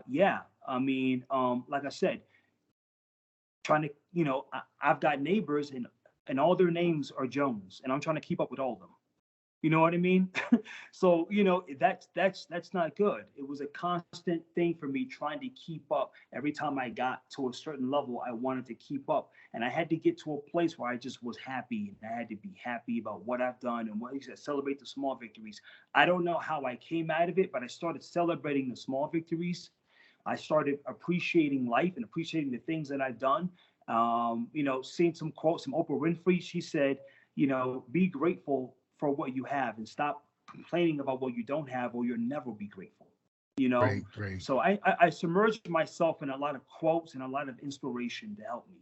S3: Yeah, I mean, like I said, trying to, I've got neighbors and all their names are Jones, and I'm trying to keep up with all of them. You know what I mean? So, that's not good. It was a constant thing for me trying to keep up. Every time I got to a certain level, I wanted to keep up. And I had to get to a place where I just was happy. And I had to be happy about what I've done and what you said, celebrate the small victories. I don't know how I came out of it, but I started celebrating the small victories. I started appreciating life and appreciating the things that I've done. Seeing some quotes from Oprah Winfrey. She said, be grateful for what you have and stop complaining about what you don't have, or you'll never be grateful.
S2: Great.
S3: So I submerged myself in a lot of quotes and a lot of inspiration to help me.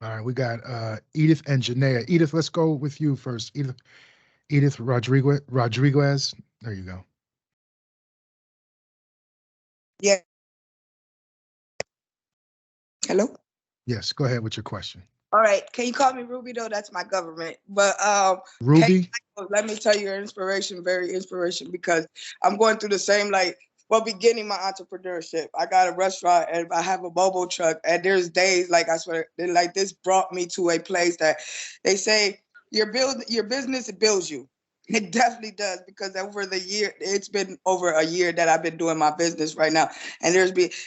S2: All right, we got Edith and Janaea. Edith, let's go with you first. Edith Rodriguez. There you go.
S6: Yeah. Hello?
S2: Yes, go ahead with your question.
S6: All right. Can you call me Ruby though? That's my government. But
S2: Ruby?
S6: let me tell you your inspiration, very inspiration, because I'm going through the same beginning my entrepreneurship. I got a restaurant and I have a mobile truck, and there's days I swear this brought me to a place that they say your business, it builds you. It definitely does, because over the year, it's been over a year that I've been doing my business right now. And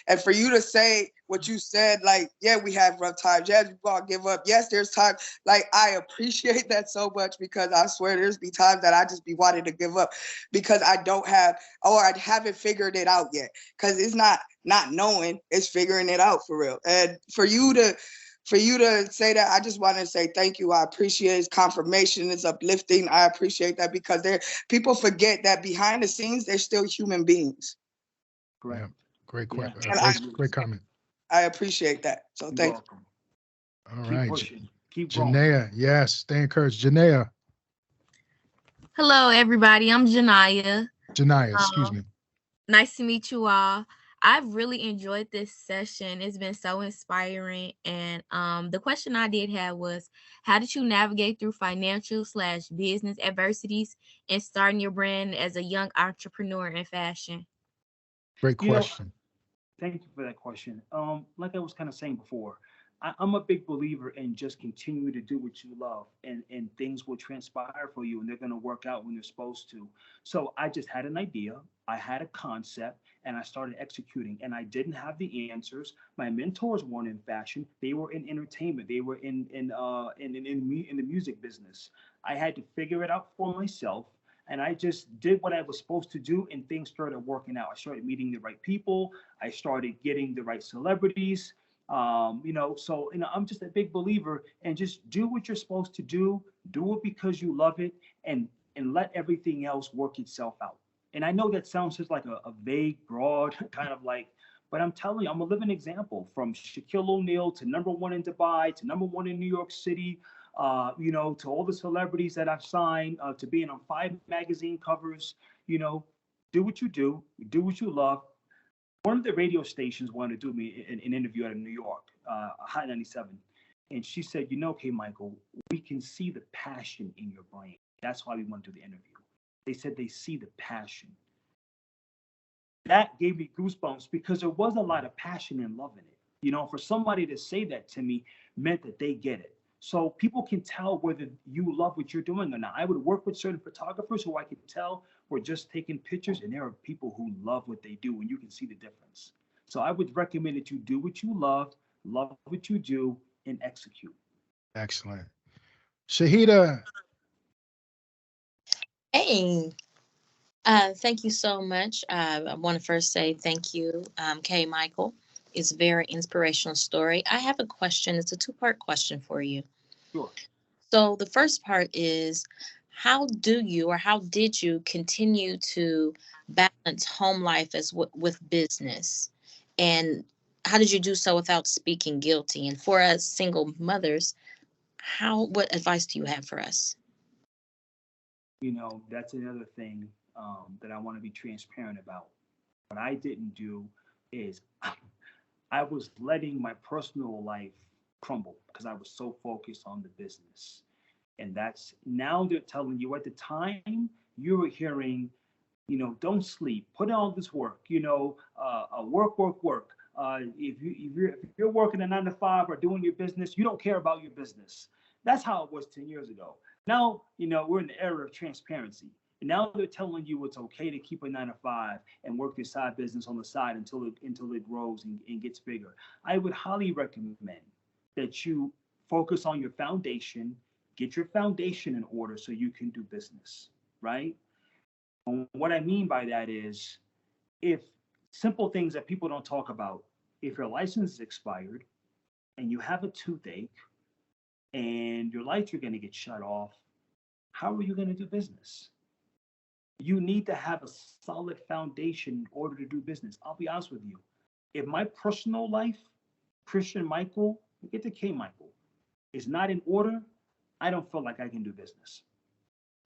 S6: and for you to say what you said, like, yeah, we have rough times. Yes, we all give up. Yes, there's time. Like, I appreciate that so much, because I swear there's be times that I just be wanting to give up because I don't have, or I haven't figured it out yet. Because it's not knowing, it's figuring it out for real. And for you to say that, I just want to say thank you. I appreciate it. Confirmation is uplifting. I appreciate that, because people forget that behind the scenes, they're still human beings.
S3: Correct.
S2: Yeah. Great,
S3: Yeah.
S2: great comment.
S6: I appreciate that. So
S3: You're
S6: thank you.
S3: welcome.
S2: All
S3: Keep
S2: right.
S3: pushing. Keep growing.
S2: Janaea, yes, stay encouraged. Janaea,
S7: Hello, everybody. I'm Janaya.
S2: excuse me.
S7: Nice to meet you all. I've really enjoyed this session. It's been so inspiring. And the question I did have was, how did you navigate through financial/business adversities and starting your brand as a young entrepreneur in fashion?
S2: Great
S3: You know,
S2: question.
S3: thank you for that question. Like I was kind of saying before, I'm a big believer in just continue to do what you love, and things will transpire for you, and they're going to work out when they're supposed to. So I just had an idea, I had a concept, and I started executing. And I didn't have the answers. My mentors weren't in fashion; they were in entertainment. They were in the music business. I had to figure it out for myself. And I just did what I was supposed to do, and things started working out. I started meeting the right people. I started getting the right celebrities. I'm just a big believer, and just do what you're supposed to do. Do it because you love it, and let everything else work itself out. And I know that sounds just like a vague, broad kind of like, but I'm telling you, I'm a living example. From Shaquille O'Neal to #1 in Dubai to #1 in New York City, to all the celebrities that I've signed, to being on 5 magazine covers. You know, do what you do what you love. One of the radio stations wanted to do me an interview out of New York, Hot 97. And she said, K. Michael, we can see the passion in your brain. That's why we want to do the interview. They said they see the passion. That gave me goosebumps, because there was a lot of passion and love in it. For somebody to say that to me meant that they get it. So people can tell whether you love what you're doing or not. I would work with certain photographers who I could tell were just taking pictures, and there are people who love what they do, and you can see the difference. So I would recommend that you do what you love what you do, and execute.
S2: Excellent. Shahida,
S8: Hey, thank you so much. I want to first say thank you, Kay Michael. It's a very inspirational story. I have a question. It's a two-part question for you.
S3: Sure.
S8: So the first part is, how did you continue to balance home life with business? And how did you do so without speaking guilty? And for us single mothers, what advice do you have for us?
S3: That's another thing that I want to be transparent about. What I didn't do is I was letting my personal life crumble because I was so focused on the business. And that's now they're telling you, at the time you were hearing, don't sleep, put in all this work, work. If you're working a 9 to 5 or doing your business, you don't care about your business. That's how it was 10 years ago. Now, we're in the era of transparency. And now they're telling you it's okay to keep a 9 to 5 and work your side business on the side until it grows and gets bigger. I would highly recommend that you focus on your foundation, get your foundation in order so you can do business, right? And what I mean by that is, if simple things that people don't talk about, if your license is expired and you have a toothache and your lights are going to get shut off, how are you going to do business? You need to have a solid foundation in order to do business. I'll be honest with you. If my personal life, Christian Michael, get to K Michael, is not in order, I don't feel like I can do business.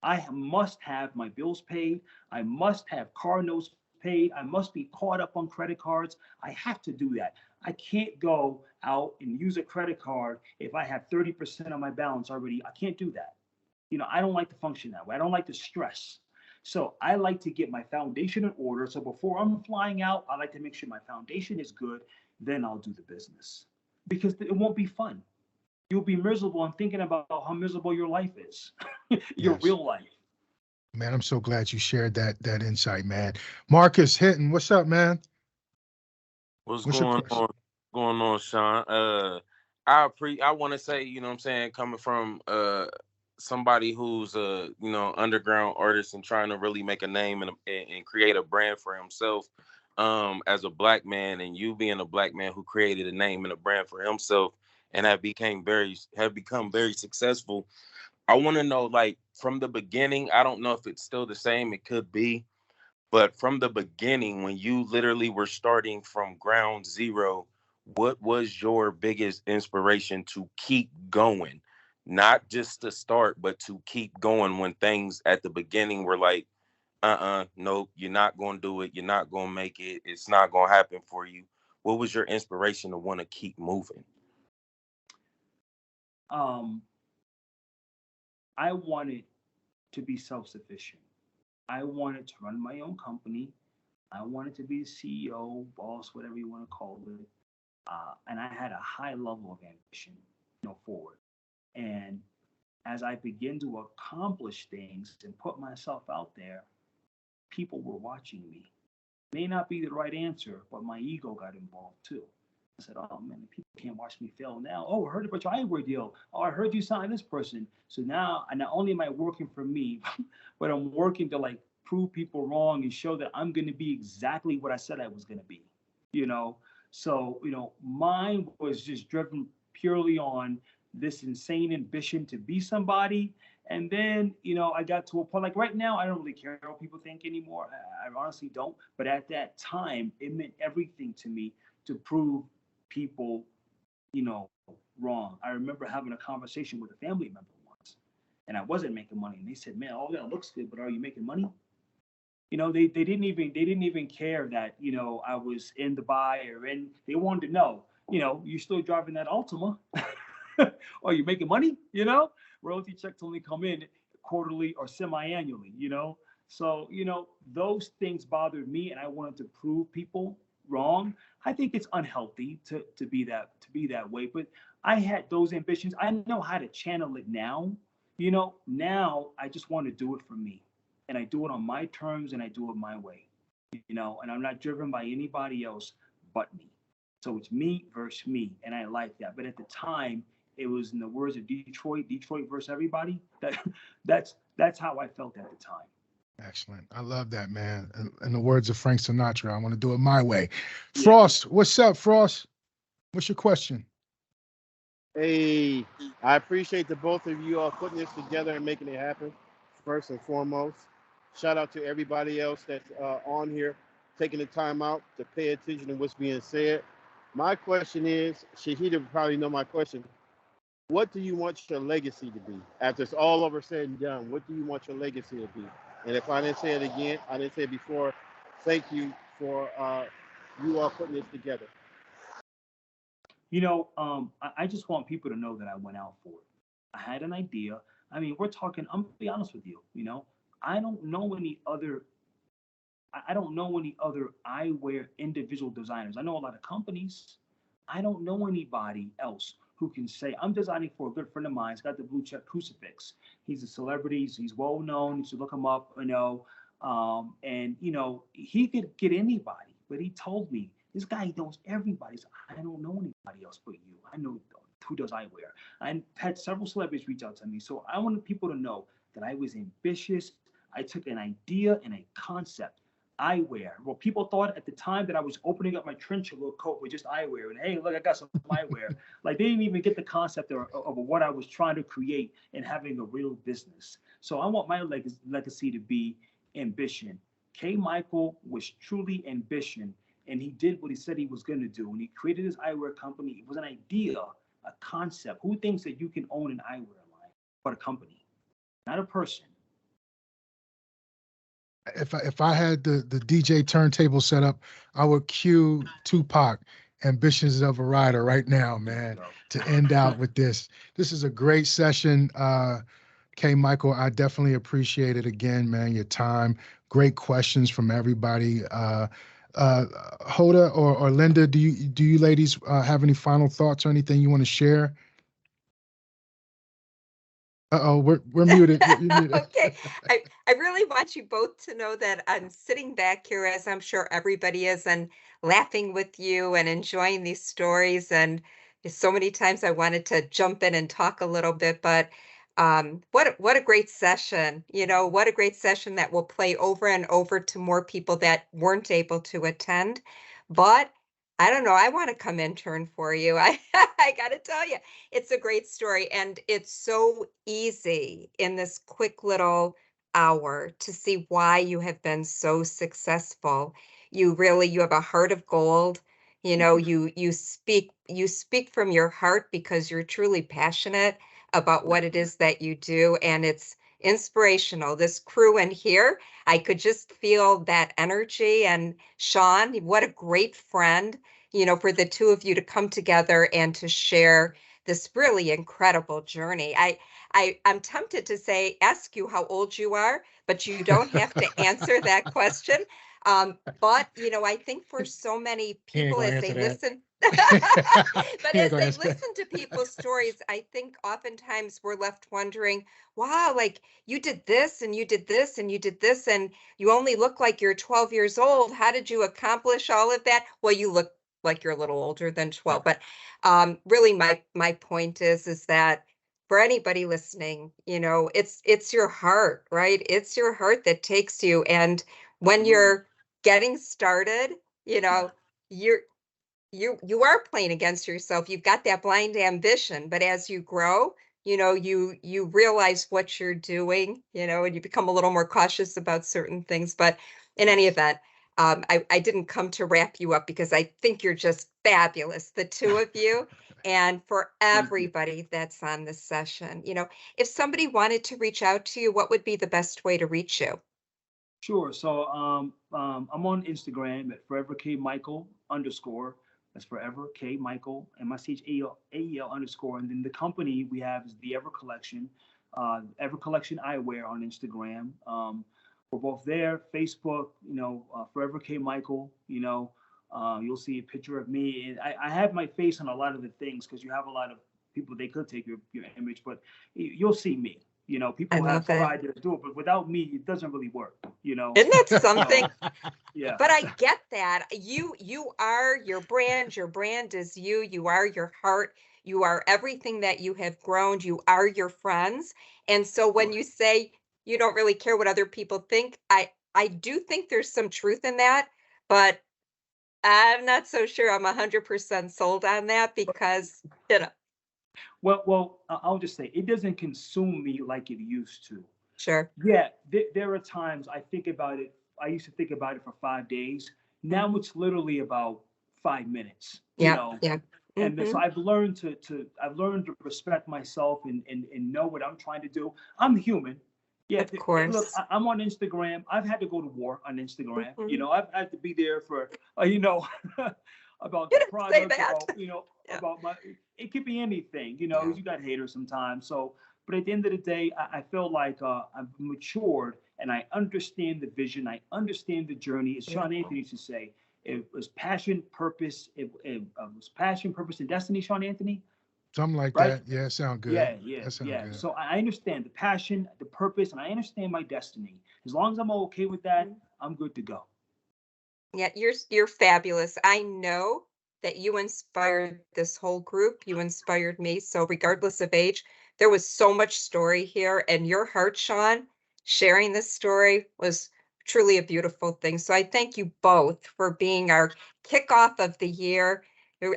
S3: I must have my bills paid. I must have car notes paid. I must be caught up on credit cards. I have to do that. I can't go out and use a credit card if I have 30% of my balance already. I can't do that. I don't like to function that way. I don't like to stress. So I like to get my foundation in order. So before I'm flying out, I like to make sure my foundation is good. Then I'll do the business, because it won't be fun. You'll be miserable and thinking about how miserable your life is, your
S2: Yes.
S3: real life.
S2: Man, I'm so glad you shared that insight, man. Marcus Hinton, what's up, man?
S9: What's
S2: What's your
S9: going
S2: question?
S9: on? Going on, Sean? I want to say, you know what I'm saying, coming from somebody who's underground artist and trying to really make a name and create a brand for himself, as a black man, and you being a black man who created a name and a brand for himself and have become very successful. I want to know, like, from the beginning, I don't know if it's still the same, it could be, but from the beginning, when you literally were starting from ground zero, what was your biggest inspiration to keep going? Not just to start, but to keep going when things at the beginning were like, nope, you're not going to do it. You're not going to make it. It's not going to happen for you. What was your inspiration to want to keep moving?
S3: Um, I wanted to be self-sufficient. I wanted to run my own company. I wanted to be the CEO, boss, whatever you want to call it. And I had a high level of ambition, forward. And as I began to accomplish things and put myself out there, people were watching me. May not be the right answer, but my ego got involved too. I said, oh man, people can't watch me fail now. Oh, I heard about your eyewear deal. Oh, I heard you sign this person. So now, not only am I working for me, but I'm working to like prove people wrong and show that I'm going to be exactly what I said I was going to be. You know, so mine was just driven purely on this insane ambition to be somebody. And then, I got to a point like right now, I don't really care what people think anymore. I honestly don't. But at that time, it meant everything to me to prove people, wrong. I remember having a conversation with a family member once, and I wasn't making money. And they said, "Man, all that looks good, but are you making money?" They didn't even care that I was in Dubai or in. They wanted to know, you're still driving that Altima. Are you making money? Royalty checks only come in quarterly or semi-annually. So those things bothered me, and I wanted to prove people wrong. I think it's unhealthy to be that way, but I had those ambitions. I know how to channel it now. Now I just want to do it for me, and I do it on my terms, and I do it my way. And I'm not driven by anybody else but me. So it's me versus me, and I like that. But at the time, it was, in the words of Detroit versus everybody. That's how I felt at the time.
S2: Excellent. I love that, man. In the words of Frank Sinatra, I want to do it my way.
S3: Yeah.
S2: Frost, what's up, Frost? What's your question?
S10: Hey, I appreciate the both of you all putting this together and making it happen, first and foremost. Shout out to everybody else that's on here, taking the time out to pay attention to what's being said. My question is, Shahida would probably know my question. What do you want your legacy to be? After it's all over said and done, what do you want your legacy to be? And if I didn't say it again, I didn't say it before, thank you for you all putting this together.
S3: I just want people to know that I went out for it. I had an idea. I mean, we're talking, I'm gonna be honest with you, I don't know any other eyewear individual designers. I know a lot of companies. I don't know anybody else who can say, I'm designing for a good friend of mine. He's got the blue check crucifix. He's a celebrity. He's well known. You should look him up, and he could get anybody, but he told me, this guy knows everybody. So I don't know anybody else but you. I know who does eyewear. I had several celebrities reach out to me. So I wanted people to know that I was ambitious. I took an idea and a concept, eyewear. Well, people thought at the time that I was opening up my trench coat with just eyewear, and hey, look, I got some eyewear. Like, they didn't even get the concept of what I was trying to create and having a real business. So I want my legacy to be ambition. K. Michael was truly ambition, and he did what he said he was going to do. When he created his eyewear company, it was an idea, a concept. Who thinks that you can own an eyewear line but a company, not a person?
S2: If I had the DJ turntable set up, I would cue Tupac, "Ambitions of a Rider" right now, man, to end out with this. This is a great session. K. Michael, I definitely appreciate it again, man, your time. Great questions from everybody. Hoda or Linda, do you ladies have any final thoughts or anything you want to share? Uh-oh, we're muted. You're muted.
S1: Okay, I really want you both to know that I'm sitting back here, as I'm sure everybody is, and laughing with you and enjoying these stories. And so many times I wanted to jump in and talk a little bit, but what a great session. What a great session that will play over and over to more people that weren't able to attend. But I don't know, I want to come intern for you. I got to tell you, it's a great story, and it's so easy in this quick little hour to see why you have been so successful. You have a heart of gold. You speak from your heart because you're truly passionate about what it is that you do, and it's inspirational. This crew in here, I could just feel that energy. And Sean, what a great friend, for the two of you to come together and to share this really incredible journey. I'm tempted to say, ask you how old you are, but you don't have to answer that question. But I think for so many
S2: He ain't
S1: people,
S2: gonna
S1: as they
S2: answer that.
S1: listen, but
S2: He ain't
S1: as
S2: gonna
S1: they
S2: answer that.
S1: listen to people's stories, I think oftentimes we're left wondering, wow, like you did this and you did this and you did this, and you only look like you're 12 years old. How did you accomplish all of that? Well, you look like you're a little older than 12, but really my point is that for anybody listening, it's your heart, right? It's your heart that takes you. And when you're getting started, you know, you're you are playing against yourself. You've got that blind ambition, but as you grow, you realize what you're doing, and you become a little more cautious about certain things. But in any event, I didn't come to wrap you up because I think you're just fabulous, the two of you. And for everybody that's on this session, if somebody wanted to reach out to you, what would be the best way to reach you?
S3: Sure. So I'm on Instagram at Forever K Michael _ That's Forever K Michael MICHAEL _ And then the company we have is the Ever Collection, Ever Collection Eyewear on Instagram. We're both there. Facebook, Forever K Michael. You'll see a picture of me. And I have my face on a lot of the things because you have a lot of people, they could take your image, but you'll see me.
S1: I
S3: People have
S1: love it.
S3: tried to do it, but without me, it doesn't really work.
S1: Isn't that something?
S3: Yeah.
S1: But I get that. You are your brand. Your brand is you. You are your heart. You are everything that you have grown. You are your friends. And so when you say you don't really care what other people think, I do think there's some truth in that, but I'm not so sure I'm 100% sold on that because,
S3: Well, I'll just say it doesn't consume me like it used to.
S1: sure.
S3: Yeah, there are times I think about it. I used to think about it for 5 days. Now it's literally about 5 minutes.
S1: Yeah, yeah.
S3: And so
S1: Mhm.
S3: I've learned to respect myself and know what I'm trying to do. I'm human. Yeah,
S1: Of
S3: look,
S1: course.
S3: I'm on Instagram. I've had to go to war on Instagram.
S1: Mhm.
S3: I've had to be there for about
S1: You
S3: the
S1: didn't say
S3: product,
S1: that.
S3: about
S1: Yeah.
S3: about my. It could be anything.
S1: Yeah.
S3: You got haters sometimes. So, but at the end of the day, I feel like I've matured and I understand the vision. I understand the journey. As Sean
S1: Beautiful.
S3: Anthony used to say, it was passion, purpose. It was passion, purpose, and destiny. Sean Anthony,
S2: Something like
S3: right?
S2: that. Yeah, sound good.
S3: Yeah, yeah,
S2: That sound
S3: yeah.
S2: good.
S3: So I understand the passion, the purpose, and I understand my destiny. As long as I'm okay with that,
S1: Mhm.
S3: I'm good to go.
S1: Yeah, you're fabulous. I know that you inspired this whole group. You inspired me. So regardless of age, there was so much story here, and your heart, Sean, sharing this story was truly a beautiful thing. So I thank you both for being our kickoff of the year.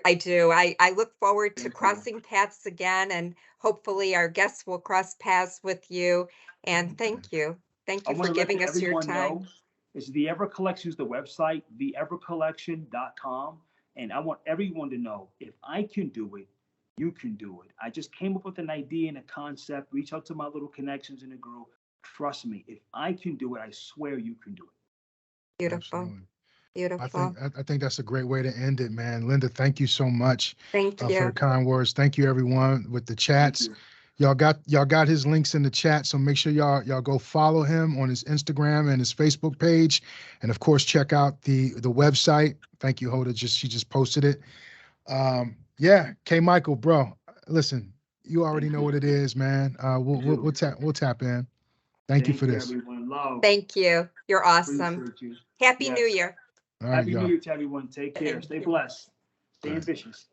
S1: I do. I look forward to
S3: Thank you.
S1: crossing paths again, and hopefully our guests will cross paths with you. And thank you. Thank
S3: I
S1: you for
S3: want to let
S1: giving us your
S3: everyone
S1: time.
S3: know it's the Ever Collection's the website, theevercollection.com. And I want everyone to know if I can do it, you can do it. I just came up with an idea and a concept. Reach out to my little connections in the group. Trust me, if I can do it, I swear you can do it.
S1: Beautiful.
S2: Absolutely.
S1: Beautiful.
S2: I think that's a great way to end it, man. Linda, thank you so much
S1: Thank
S2: for the
S1: you.
S2: kind words. Thank you, everyone, with the
S3: Thank
S2: chats.
S3: you.
S2: Y'all got his links in the chat, so make sure y'all go follow him on his Instagram and his Facebook page, and of course check out the website. Thank you, Hoda. She just posted it. Yeah, K Michael, bro. Listen, you already know what it is, man. We'll tap in. Thank you for this.
S3: Everyone. Love.
S1: Thank you. You're awesome.
S3: Appreciate you.
S1: Happy New
S3: Yes.
S1: Year.
S2: All right,
S3: Happy New
S2: y'all.
S3: Year to everyone. Take care.
S1: Thank
S3: Stay
S1: you.
S3: blessed. Stay
S2: All right.
S3: ambitious.